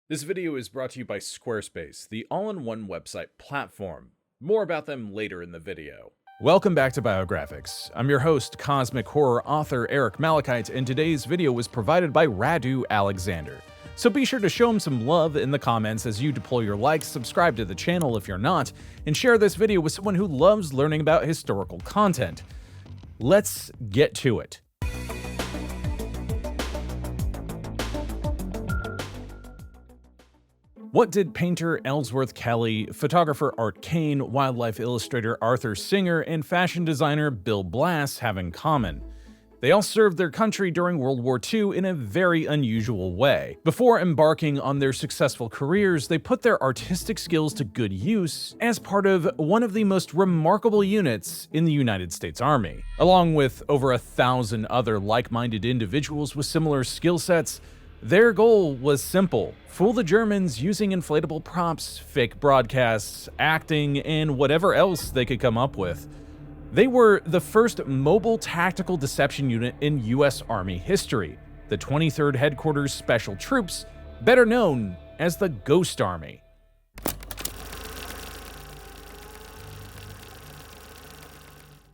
This video is brought to you by Squarespace, the all-in-one website platform. More about them later in the video. Welcome back to Biographics. I'm your host, cosmic horror author Eric Malachite, and today's video was provided by Radu Alexander. So be sure to show him some love in the comments as you deploy your likes, subscribe to the channel if you're not, and share this video with someone who loves learning about historical content. Let's get to it. What did painter Ellsworth Kelly, photographer Art Kane, wildlife illustrator Arthur Singer, and fashion designer Bill Blass have in common? They all served their country during World War II in a very unusual way. Before embarking on their successful careers, they put their artistic skills to good use as part of one of the most remarkable units in the United States Army. Along with over 1,000 other like-minded individuals with similar skill sets, their goal was simple: fool the Germans using inflatable props, fake broadcasts, acting, and whatever else they could come up with. They were the first mobile tactical deception unit in US Army history, the 23rd Headquarters Special Troops, better known as the Ghost Army.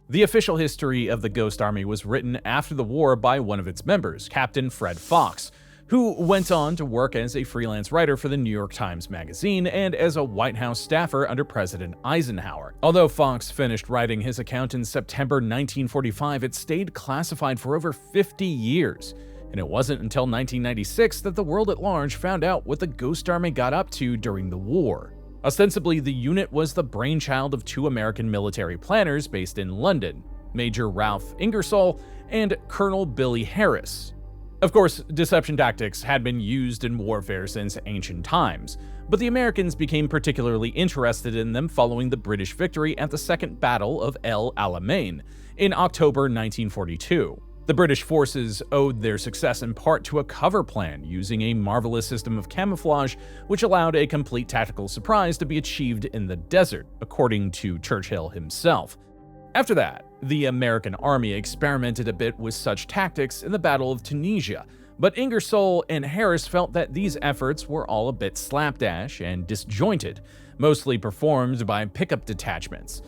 The official history of the Ghost Army was written after the war by one of its members, Captain Fred Fox, who went on to work as a freelance writer for the New York Times Magazine and as a White House staffer under President Eisenhower. Although Fox finished writing his account in September 1945, it stayed classified for over 50 years, and it wasn't until 1996 that the world at large found out what the Ghost Army got up to during the war. Ostensibly, the unit was the brainchild of two American military planners based in London, Major Ralph Ingersoll and Colonel Billy Harris. Of course, deception tactics had been used in warfare since ancient times, but the Americans became particularly interested in them following the British victory at the Second Battle of El Alamein in October 1942. The British forces owed their success in part to a cover plan using a marvelous system of camouflage which allowed a complete tactical surprise to be achieved in the desert, according to Churchill himself. After that, the American Army experimented a bit with such tactics in the Battle of Tunisia, but Ingersoll and Harris felt that these efforts were all a bit slapdash and disjointed, mostly performed by pickup detachments.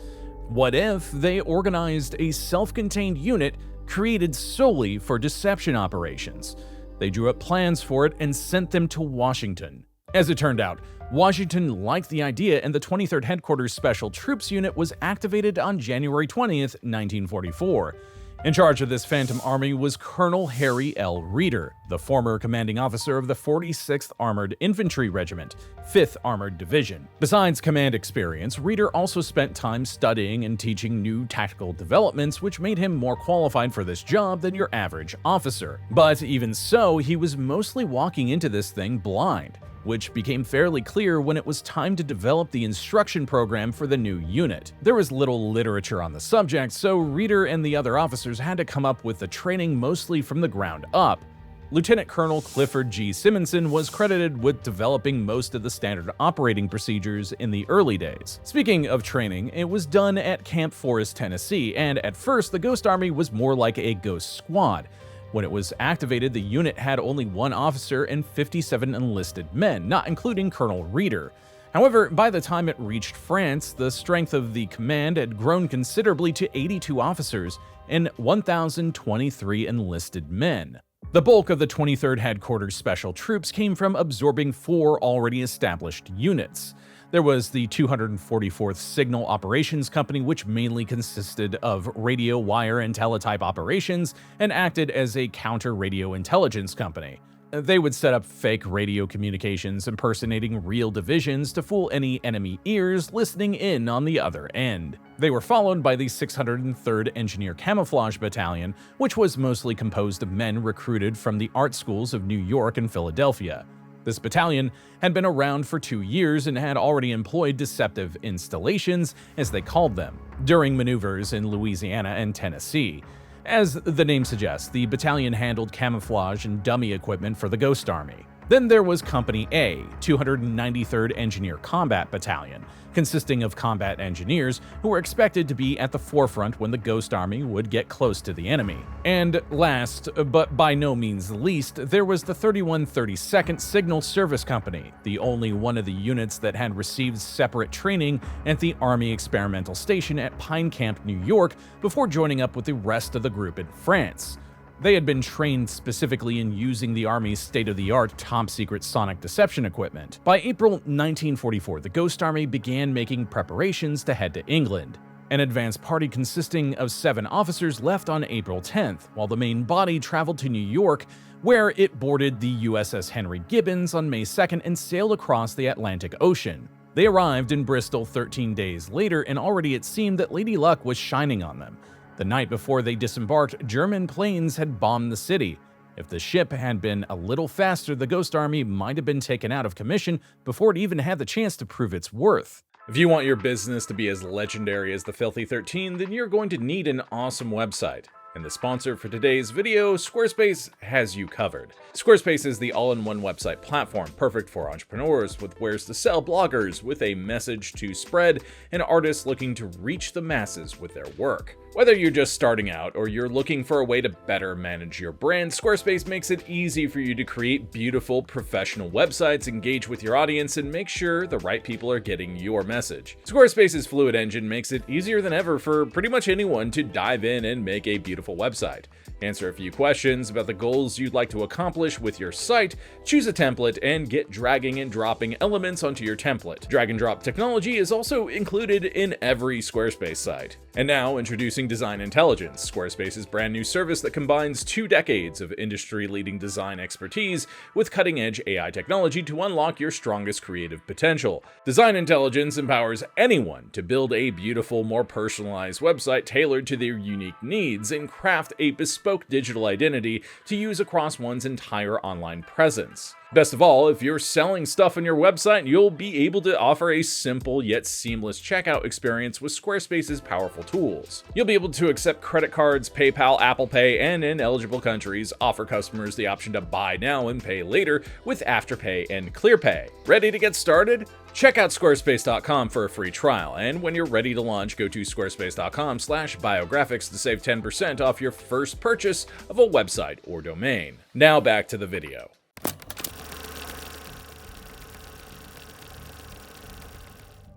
What if they organized a self-contained unit created solely for deception operations? They drew up plans for it and sent them to Washington. As it turned out, Washington liked the idea, and the 23rd Headquarters Special Troops Unit was activated on January 20th, 1944. In charge of this Phantom Army was Colonel Harry L. Reeder, the former commanding officer of the 46th Armored Infantry Regiment, 5th Armored Division. Besides command experience, Reeder also spent time studying and teaching new tactical developments, which made him more qualified for this job than your average officer. But even so, he was mostly walking into this thing blind, which became fairly clear when it was time to develop the instruction program for the new unit. There was little literature on the subject, so Reeder and the other officers had to come up with the training mostly from the ground up. Lieutenant Colonel Clifford G. Simonson was credited with developing most of the standard operating procedures in the early days. Speaking of training, it was done at Camp Forest, Tennessee, and at first the Ghost Army was more like a ghost squad. When it was activated, the unit had only one officer and 57 enlisted men, not including Colonel Reeder. However, by the time it reached France, the strength of the command had grown considerably to 82 officers and 1,023 enlisted men. The bulk of the 23rd Headquarters Special Troops came from absorbing four already established units. There was the 244th Signal Operations Company, which mainly consisted of radio, wire, and teletype operations and acted as a counter-radio intelligence company. They would set up fake radio communications impersonating real divisions to fool any enemy ears listening in on the other end. They were followed by the 603rd Engineer Camouflage Battalion, which was mostly composed of men recruited from the art schools of New York and Philadelphia. This battalion had been around for 2 years and had already employed deceptive installations, as they called them, during maneuvers in Louisiana and Tennessee. As the name suggests, the battalion handled camouflage and dummy equipment for the Ghost Army. Then there was Company A, 293rd Engineer Combat Battalion, consisting of combat engineers who were expected to be at the forefront when the Ghost Army would get close to the enemy. And last, but by no means least, there was the 3132nd Signal Service Company, the only one of the units that had received separate training at the Army Experimental Station at Pine Camp, New York, before joining up with the rest of the group in France. They had been trained specifically in using the Army's state-of-the-art top-secret sonic deception equipment. By April 1944, the Ghost Army began making preparations to head to England. An advance party consisting of 7 officers left on April 10th, while the main body traveled to New York, where it boarded the USS Henry Gibbons on May 2nd and sailed across the Atlantic Ocean. They arrived in Bristol 13 days later, and already it seemed that Lady Luck was shining on them. The night before they disembarked, German planes had bombed the city. If the ship had been a little faster, the Ghost Army might have been taken out of commission before it even had the chance to prove its worth. If you want your business to be as legendary as the Filthy 13, then you're going to need an awesome website. And the sponsor for today's video, Squarespace, has you covered. Squarespace is the all-in-one website platform perfect for entrepreneurs with wares to sell, bloggers with a message to spread, and artists looking to reach the masses with their work. Whether you're just starting out or you're looking for a way to better manage your brand, Squarespace makes it easy for you to create beautiful, professional websites, engage with your audience, and make sure the right people are getting your message. Squarespace's Fluid Engine makes it easier than ever for pretty much anyone to dive in and make a beautiful website. Answer a few questions about the goals you'd like to accomplish with your site, choose a template, and get dragging and dropping elements onto your template. Drag and drop technology is also included in every Squarespace site. And now, introducing Design Intelligence, Squarespace's brand new service that combines 2 decades of industry-leading design expertise with cutting-edge AI technology to unlock your strongest creative potential. Design Intelligence empowers anyone to build a beautiful, more personalized website tailored to their unique needs and craft a bespoke digital identity to use across one's entire online presence. Best of all, if you're selling stuff on your website, you'll be able to offer a simple yet seamless checkout experience with Squarespace's powerful tools. You'll be able to accept credit cards, PayPal, Apple Pay, and in eligible countries, offer customers the option to buy now and pay later with Afterpay and ClearPay. Ready to get started? Check out squarespace.com for a free trial, and when you're ready to launch, go to squarespace.com/biographics to save 10% off your first purchase of a website or domain. Now back to the video.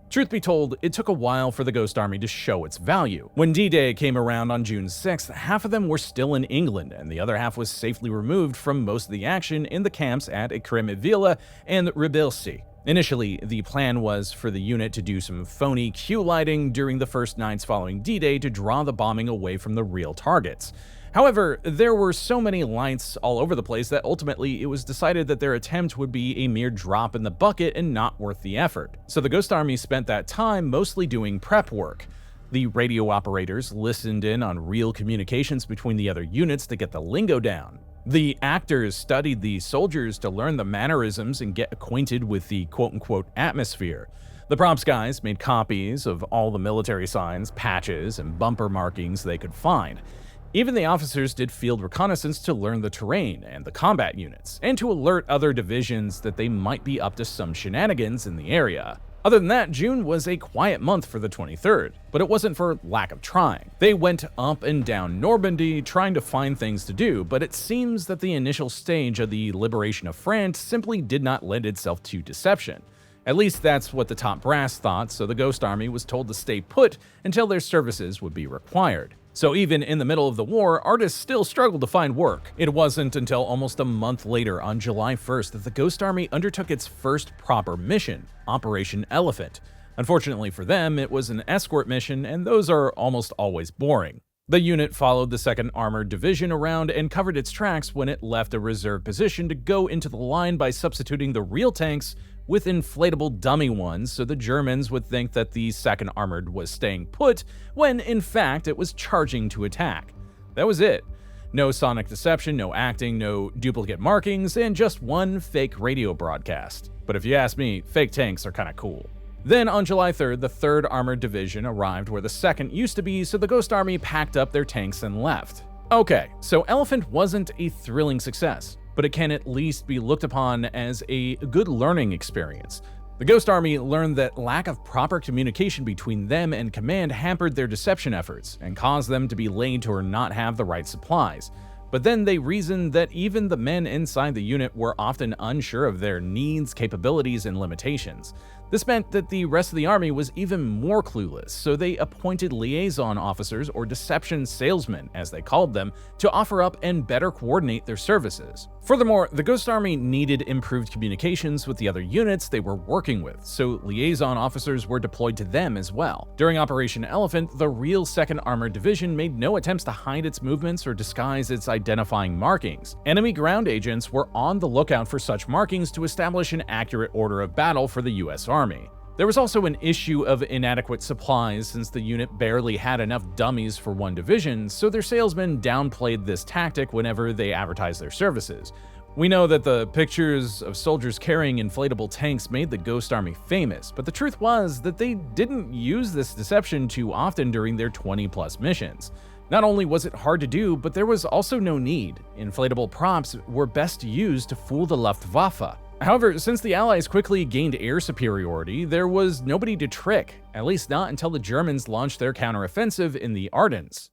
Truth be told, it took a while for the Ghost Army to show its value. When D-Day came around on June 6th, half of them were still in England, and the other half was safely removed from most of the action in the camps at Écrémeville and Ribeilsy. Initially, the plan was for the unit to do some phony Q lighting during the first nights following D-Day to draw the bombing away from the real targets. However, there were so many lights all over the place that ultimately it was decided that their attempt would be a mere drop in the bucket and not worth the effort. So the Ghost Army spent that time mostly doing prep work. The radio operators listened in on real communications between the other units to get the lingo down. The actors studied the soldiers to learn the mannerisms and get acquainted with the quote-unquote atmosphere. The props guys made copies of all the military signs, patches, and bumper markings they could find. Even the officers did field reconnaissance to learn the terrain and the combat units, and to alert other divisions that they might be up to some shenanigans in the area. Other than that, June was a quiet month for the 23rd, but it wasn't for lack of trying. They went up and down Normandy trying to find things to do, but it seems that the initial stage of the liberation of France simply did not lend itself to deception. At least that's what the top brass thought, so the Ghost Army was told to stay put until their services would be required. So even in the middle of the war, artists still struggled to find work. It wasn't until almost a month later, on July 1st, that the Ghost Army undertook its first proper mission, Operation Elephant. Unfortunately for them, it was an escort mission, and those are almost always boring. The unit followed the 2nd Armored Division around and covered its tracks when it left a reserve position to go into the line by substituting the real tanks with inflatable dummy ones, so the Germans would think that the 2nd Armored was staying put, when in fact it was charging to attack. That was it. No sonic deception, no acting, no duplicate markings, and just one fake radio broadcast. But if you ask me, fake tanks are kinda cool. Then on July 3rd, the 3rd Armored Division arrived where the 2nd used to be, so the Ghost Army packed up their tanks and left. Okay, so Elephant wasn't a thrilling success. but it can at least be looked upon as a good learning experience. The Ghost Army learned that lack of proper communication between them and command hampered their deception efforts and caused them to be late or not have the right supplies. But then they reasoned that even the men inside the unit were often unsure of their needs, capabilities, and limitations. This meant that the rest of the army was even more clueless, so they appointed liaison officers, or deception salesmen as they called them, to offer up and better coordinate their services. Furthermore, the Ghost Army needed improved communications with the other units they were working with, so liaison officers were deployed to them as well. During Operation Elephant, the real 2nd Armored Division made no attempts to hide its movements or disguise its identifying markings. Enemy ground agents were on the lookout for such markings to establish an accurate order of battle for the US Army. There was also an issue of inadequate supplies since the unit barely had enough dummies for one division, so their salesmen downplayed this tactic whenever they advertised their services. We know that the pictures of soldiers carrying inflatable tanks made the Ghost Army famous, but the truth was that they didn't use this deception too often during their 20-plus missions. Not only was it hard to do, but there was also no need. Inflatable props were best used to fool the Luftwaffe. However, since the Allies quickly gained air superiority, there was nobody to trick, at least not until the Germans launched their counteroffensive in the Ardennes.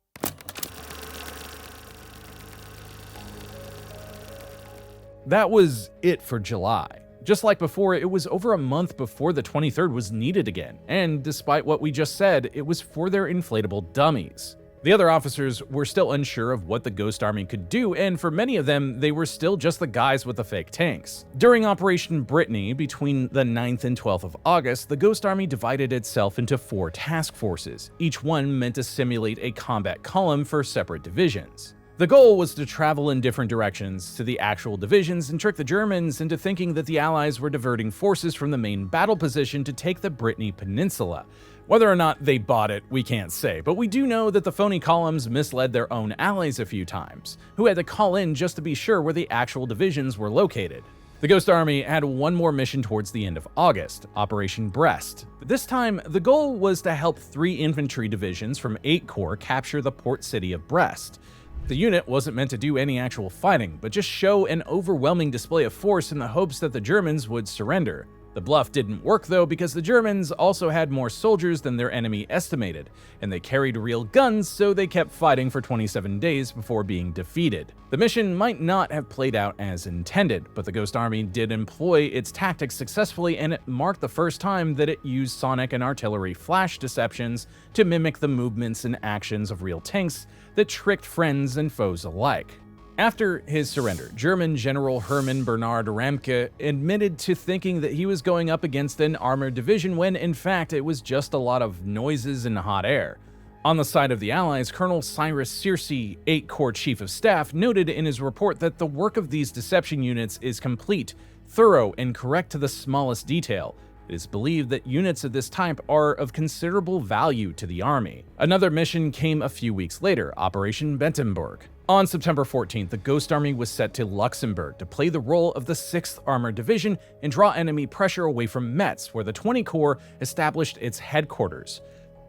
That was it for July. Just like before, it was over a month before the 23rd was needed again, and despite what we just said, it was for their inflatable dummies. The other officers were still unsure of what the Ghost Army could do, and for many of them, they were still just the guys with the fake tanks. During Operation Brittany, between the 9th and 12th of August, the Ghost Army divided itself into 4 task forces, each one meant to simulate a combat column for separate divisions. The goal was to travel in different directions to the actual divisions and trick the Germans into thinking that the Allies were diverting forces from the main battle position to take the Brittany Peninsula. Whether or not they bought it, we can't say, but we do know that the phony columns misled their own allies a few times, who had to call in just to be sure where the actual divisions were located. The Ghost Army had one more mission towards the end of August, Operation Brest. This time, the goal was to help 3 infantry divisions from 8 Corps capture the port city of Brest. The unit wasn't meant to do any actual fighting, but just show an overwhelming display of force in the hopes that the Germans would surrender. The bluff didn't work though, because the Germans also had more soldiers than their enemy estimated, and they carried real guns, so they kept fighting for 27 days before being defeated. The mission might not have played out as intended, but the Ghost Army did employ its tactics successfully, and it marked the first time that it used sonic and artillery flash deceptions to mimic the movements and actions of real tanks that tricked friends and foes alike. After his surrender, German General Hermann Bernhard Ramke admitted to thinking that he was going up against an armored division when, in fact, it was just a lot of noises and hot air. On the side of the Allies, Colonel Cyrus Searcy, 8 Corps Chief of Staff, noted in his report that the work of these deception units is complete, thorough, and correct to the smallest detail. It is believed that units of this type are of considerable value to the army. Another mission came a few weeks later, Operation Bentenburg. On September 14th, the Ghost Army was set to Luxembourg to play the role of the 6th Armored Division and draw enemy pressure away from Metz, where the 20 Corps established its headquarters.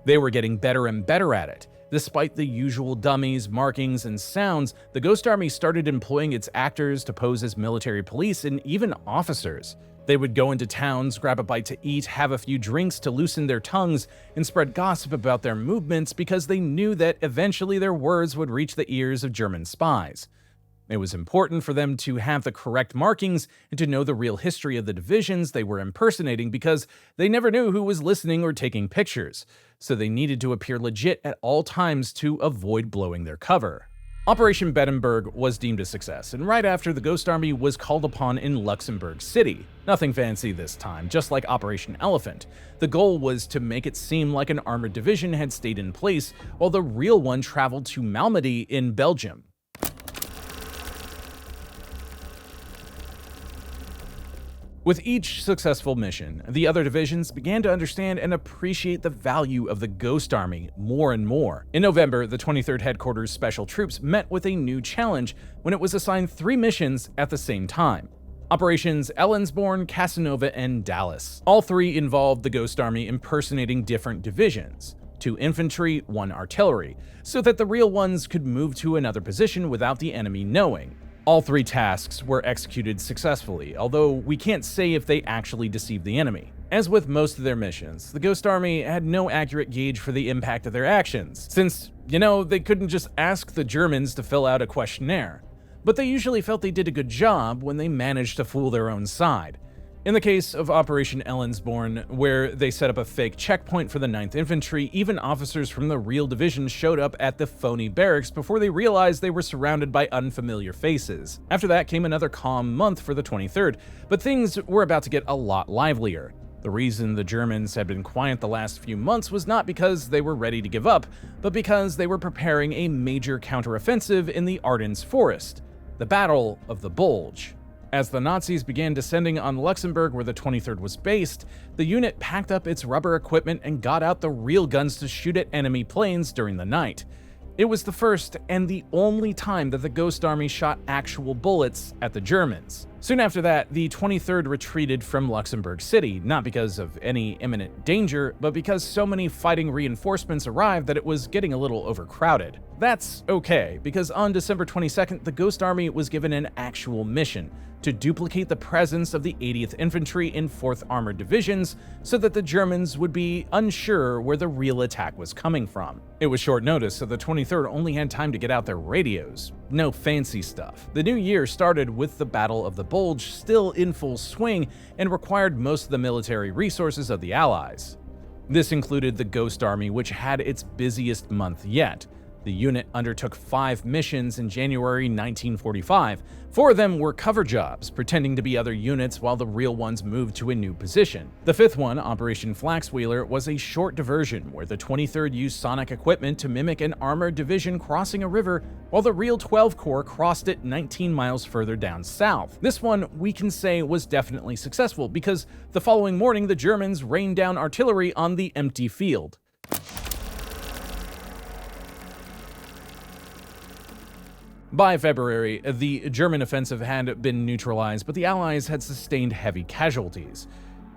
They were getting better and better at it. Despite the usual dummies, markings, and sounds, the Ghost Army started employing its actors to pose as military police and even officers. They would go into towns, grab a bite to eat, have a few drinks to loosen their tongues, and spread gossip about their movements because they knew that eventually their words would reach the ears of German spies. It was important for them to have the correct markings and to know the real history of the divisions they were impersonating because they never knew who was listening or taking pictures, so they needed to appear legit at all times to avoid blowing their cover. Operation Bentenburg was deemed a success, and right after, the Ghost Army was called upon in Luxembourg City. Nothing fancy this time, just like Operation Elephant. The goal was to make it seem like an armored division had stayed in place, while the real one traveled to Malmedy in Belgium. With each successful mission, the other divisions began to understand and appreciate the value of the Ghost Army more and more. In November, the 23rd Headquarters Special Troops met with a new challenge when it was assigned 3 missions at the same time. Operations Ellensborn, Casanova, and Dallas. All 3 involved the Ghost Army impersonating different divisions, 2 infantry, 1 artillery, so that the real ones could move to another position without the enemy knowing. All 3 tasks were executed successfully, although we can't say if they actually deceived the enemy. As with most of their missions, the Ghost Army had no accurate gauge for the impact of their actions, since, they couldn't just ask the Germans to fill out a questionnaire. But they usually felt they did a good job when they managed to fool their own side. In the case of Operation Ellensborn, where they set up a fake checkpoint for the 9th Infantry, even officers from the real division showed up at the phony barracks before they realized they were surrounded by unfamiliar faces. After that came another calm month for the 23rd, but things were about to get a lot livelier. The reason the Germans had been quiet the last few months was not because they were ready to give up, but because they were preparing a major counteroffensive in the Ardennes Forest, the Battle of the Bulge. As the Nazis began descending on Luxembourg, where the 23rd was based, the unit packed up its rubber equipment and got out the real guns to shoot at enemy planes during the night. It was the first and the only time that the Ghost Army shot actual bullets at the Germans. Soon after that, the 23rd retreated from Luxembourg City, not because of any imminent danger, but because so many fighting reinforcements arrived that it was getting a little overcrowded. That's okay, because on December 22nd, the Ghost Army was given an actual mission to duplicate the presence of the 80th Infantry in 4th Armored Divisions so that the Germans would be unsure where the real attack was coming from. It was short notice, so the 23rd only had time to get out their radios. No fancy stuff. The new year started with the Battle of the Bulge still in full swing and required most of the military resources of the Allies. This included the Ghost Army, which had its busiest month yet. The unit undertook 5 missions in January 1945. 4 of them were cover jobs, pretending to be other units while the real ones moved to a new position. The 5th one, Operation Flaxwheeler, was a short diversion where the 23rd used sonic equipment to mimic an armored division crossing a river, while the real 12 Corps crossed it 19 miles further down south. This one, we can say, was definitely successful because the following morning the Germans rained down artillery on the empty field. By February, the German offensive had been neutralized, but the Allies had sustained heavy casualties.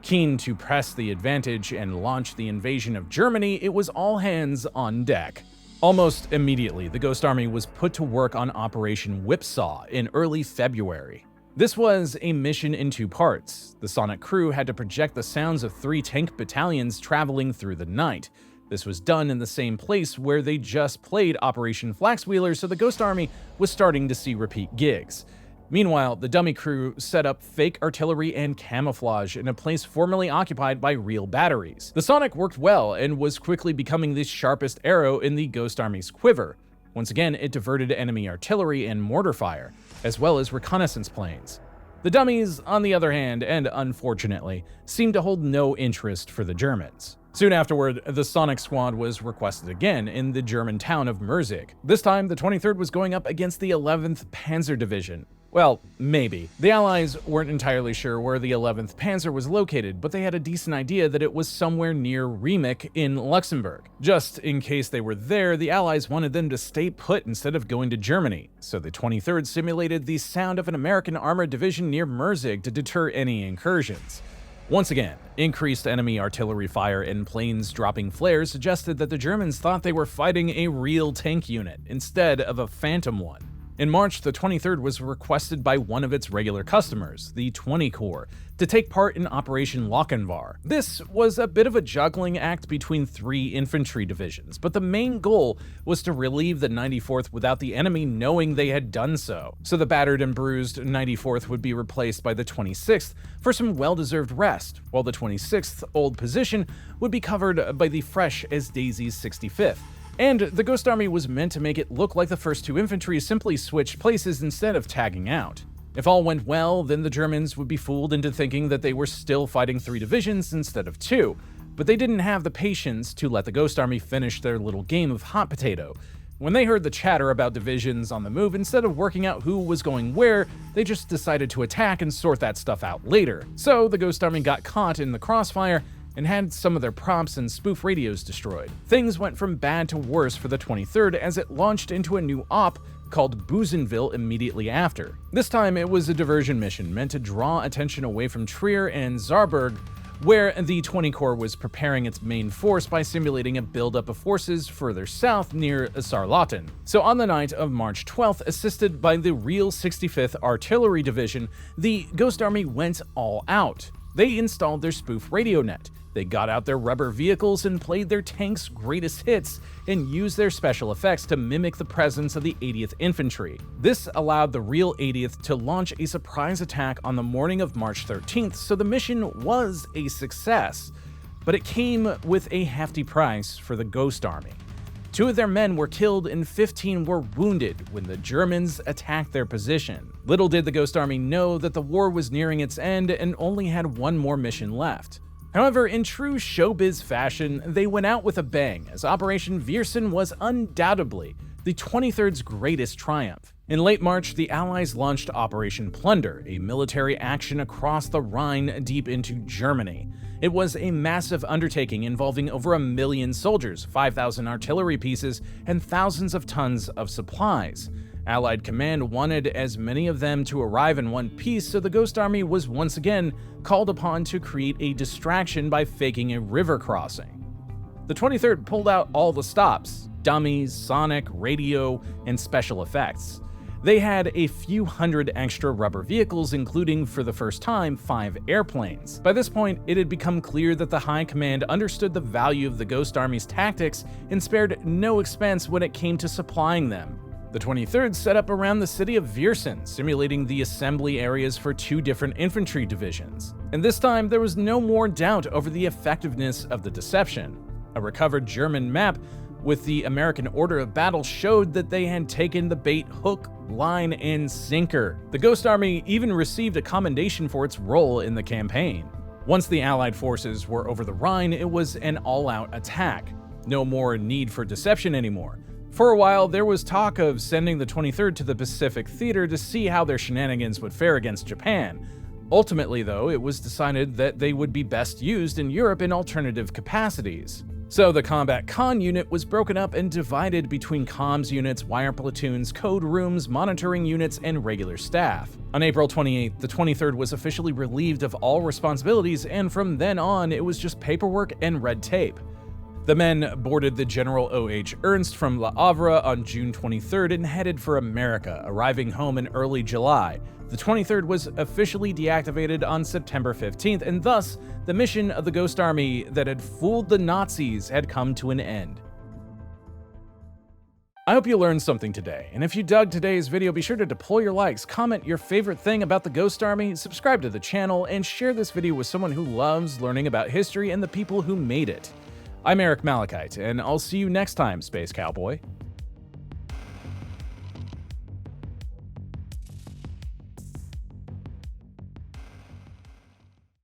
Keen to press the advantage and launch the invasion of Germany, it was all hands on deck. Almost immediately, the Ghost Army was put to work on Operation Whipsaw in early February. This was a mission in 2 parts. The Sonic crew had to project the sounds of 3 tank battalions traveling through the night. This was done in the same place where they just played Operation Flaxwheeler, so the Ghost Army was starting to see repeat gigs. Meanwhile, the dummy crew set up fake artillery and camouflage in a place formerly occupied by real batteries. The Sonic worked well and was quickly becoming the sharpest arrow in the Ghost Army's quiver. Once again, it diverted enemy artillery and mortar fire, as well as reconnaissance planes. The dummies, on the other hand, and unfortunately, seemed to hold no interest for the Germans. Soon afterward, the Sonic Squad was requested again in the German town of Merzig. This time, the 23rd was going up against the 11th Panzer Division. Well, maybe. The Allies weren't entirely sure where the 11th Panzer was located, but they had a decent idea that it was somewhere near Riemik in Luxembourg. Just in case they were there, the Allies wanted them to stay put instead of going to Germany, so the 23rd simulated the sound of an American armored division near Merzig to deter any incursions. Once again, increased enemy artillery fire and planes dropping flares suggested that the Germans thought they were fighting a real tank unit instead of a phantom one. In March, the 23rd was requested by one of its regular customers, the 20 Corps, to take part in Operation Lochinvar. This was a bit of a juggling act between 3 infantry divisions, but the main goal was to relieve the 94th without the enemy knowing they had done so. So the battered and bruised 94th would be replaced by the 26th for some well-deserved rest, while the 26th old position would be covered by the fresh as daisies 65th. And the Ghost Army was meant to make it look like the first 2 infantry simply switched places instead of tagging out. If all went well, then the Germans would be fooled into thinking that they were still fighting 3 divisions instead of 2, but they didn't have the patience to let the Ghost Army finish their little game of hot potato. When they heard the chatter about divisions on the move, instead of working out who was going where, they just decided to attack and sort that stuff out later. So the Ghost Army got caught in the crossfire and had some of their props and spoof radios destroyed. Things went from bad to worse for the 23rd as it launched into a new op called Buzenville immediately after. This time it was a diversion mission meant to draw attention away from Trier and Saarburg, where the 20 Corps was preparing its main force by simulating a buildup of forces further south near Sarlaten. So on the night of March 12th, assisted by the real 65th Artillery Division, the Ghost Army went all out. They installed their spoof radio net. They got out their rubber vehicles and played their tanks' greatest hits and used their special effects to mimic the presence of the 80th Infantry. This allowed the real 80th to launch a surprise attack on the morning of March 13th, so the mission was a success. But it came with a hefty price for the Ghost Army. 2 of their men were killed and 15 were wounded when the Germans attacked their position. Little did the Ghost Army know that the war was nearing its end and only had one more mission left. However, in true showbiz fashion, they went out with a bang, as Operation Viersen was undoubtedly the 23rd's greatest triumph. In late March, the Allies launched Operation Plunder, a military action across the Rhine deep into Germany. It was a massive undertaking involving over 1 million soldiers, 5,000 artillery pieces, and thousands of tons of supplies. Allied command wanted as many of them to arrive in one piece, so the Ghost Army was once again called upon to create a distraction by faking a river crossing. The 23rd pulled out all the stops: dummies, sonic, radio, and special effects. They had a few hundred extra rubber vehicles, including, for the first time, 5 airplanes. By this point, it had become clear that the High Command understood the value of the Ghost Army's tactics and spared no expense when it came to supplying them. The 23rd set up around the city of Viersen, simulating the assembly areas for 2 different infantry divisions. And this time, there was no more doubt over the effectiveness of the deception. A recovered German map with the American order of battle showed that they had taken the bait hook, line, and sinker. The Ghost Army even received a commendation for its role in the campaign. Once the Allied forces were over the Rhine, it was an all-out attack. No more need for deception anymore. For a while, there was talk of sending the 23rd to the Pacific Theater to see how their shenanigans would fare against Japan. Ultimately, though, it was decided that they would be best used in Europe in alternative capacities. So the Combat Con unit was broken up and divided between comms units, wire platoons, code rooms, monitoring units, and regular staff. On April 28th, the 23rd was officially relieved of all responsibilities, and from then on, it was just paperwork and red tape. The men boarded the General O.H. Ernst from Le Havre on June 23rd and headed for America, arriving home in early July. The 23rd was officially deactivated on September 15th, and thus, the mission of the Ghost Army that had fooled the Nazis had come to an end. I hope you learned something today, and if you dug today's video, be sure to deploy your likes, comment your favorite thing about the Ghost Army, subscribe to the channel, and share this video with someone who loves learning about history and the people who made it. I'm Eric Malachite, and I'll see you next time, Space Cowboy.